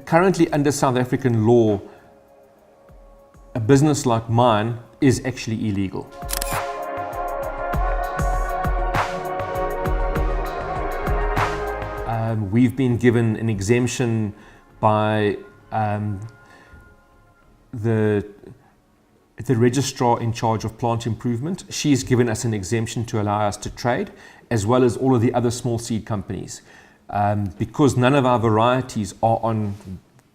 Currently under South African law, a business like mine is actually illegal. We've been given an exemption by the registrar in charge of plant improvement. She's given us an exemption to allow us to trade, as well as all of the other small seed companies, because none of our varieties are on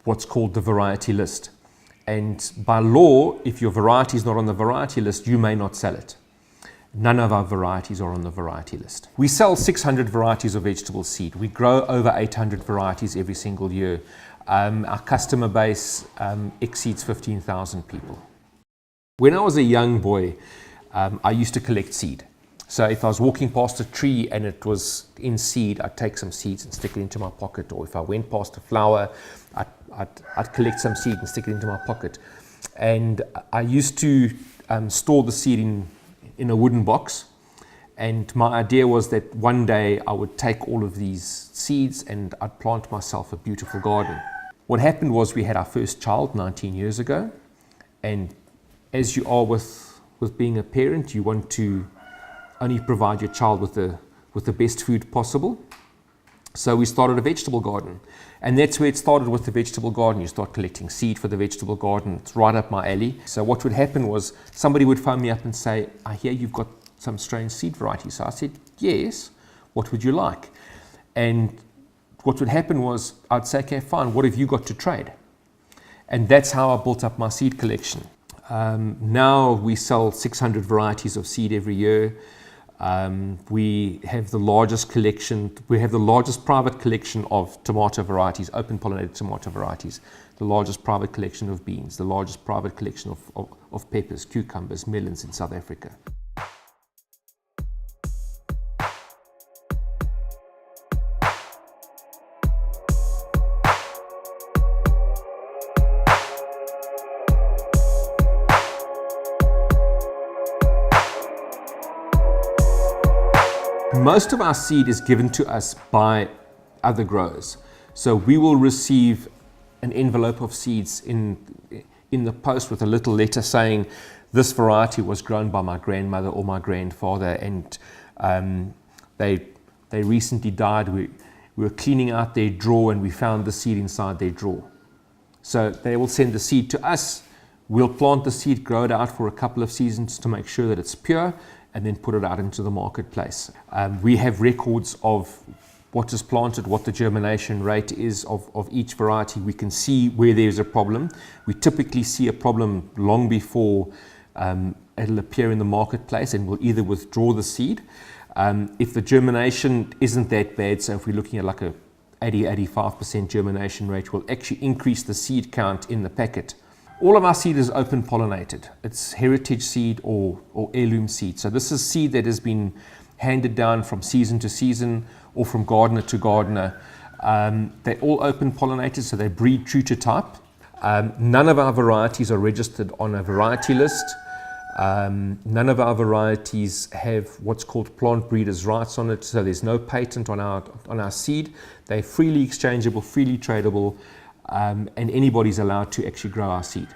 what's called the variety list. And by law, if your variety is not on the variety list, you may not sell it. None of our varieties are on the variety list. We sell 600 varieties of vegetable seed. We grow over 800 varieties every single year. Our customer base exceeds 15,000 people. When I was a young boy, I used to collect seed. So if I was walking past a tree and it was in seed, I'd take some seeds and stick it into my pocket. Or if I went past a flower, I'd collect some seed and stick it into my pocket. And I used to store the seed in a wooden box. And my idea was that one day I would take all of these seeds and I'd plant myself a beautiful garden. What happened was we had our first child 19 years ago. And as you are with being a parent, you want to only provide your child with the best food possible. So we started a vegetable garden. And that's where it started, with the vegetable garden. You start collecting seed for the vegetable garden. It's right up my alley. So what would happen was somebody would phone me up and say, I hear you've got some strange seed varieties. So I said, yes, what would you like? And what would happen was I'd say, okay, fine, what have you got to trade? And that's how I built up my seed collection. Now we sell 600 varieties of seed every year. We have the largest collection, we have the largest private collection of tomato varieties, open pollinated tomato varieties, the largest private collection of beans, the largest private collection of peppers, cucumbers, melons in South Africa. Most of our seed is given to us by other growers. So we will receive an envelope of seeds in the post with a little letter saying, this variety was grown by my grandmother or my grandfather, and they recently died. We were cleaning out their drawer and we found the seed inside their drawer. So they will send the seed to us. We'll plant the seed, grow it out for a couple of seasons to make sure that it's pure, and then put it out into the marketplace. We have records of what is planted, what the germination rate is of each variety. We can see where there's a problem. We typically see a problem long before it'll appear in the marketplace, and we'll either withdraw the seed. If the germination isn't that bad, so if we're looking at like a 80-85% germination rate, we'll actually increase the seed count in the packet. All of our seed is open pollinated. It's heritage seed or heirloom seed. So this is seed that has been handed down from season to season or from gardener to gardener. They're all open pollinated, so they breed true to type. None of our varieties are registered on a variety list. None of our varieties have what's called plant breeders' rights on it, so there's no patent on our seed. They're freely exchangeable, freely tradable, and anybody's allowed to actually grow our seed.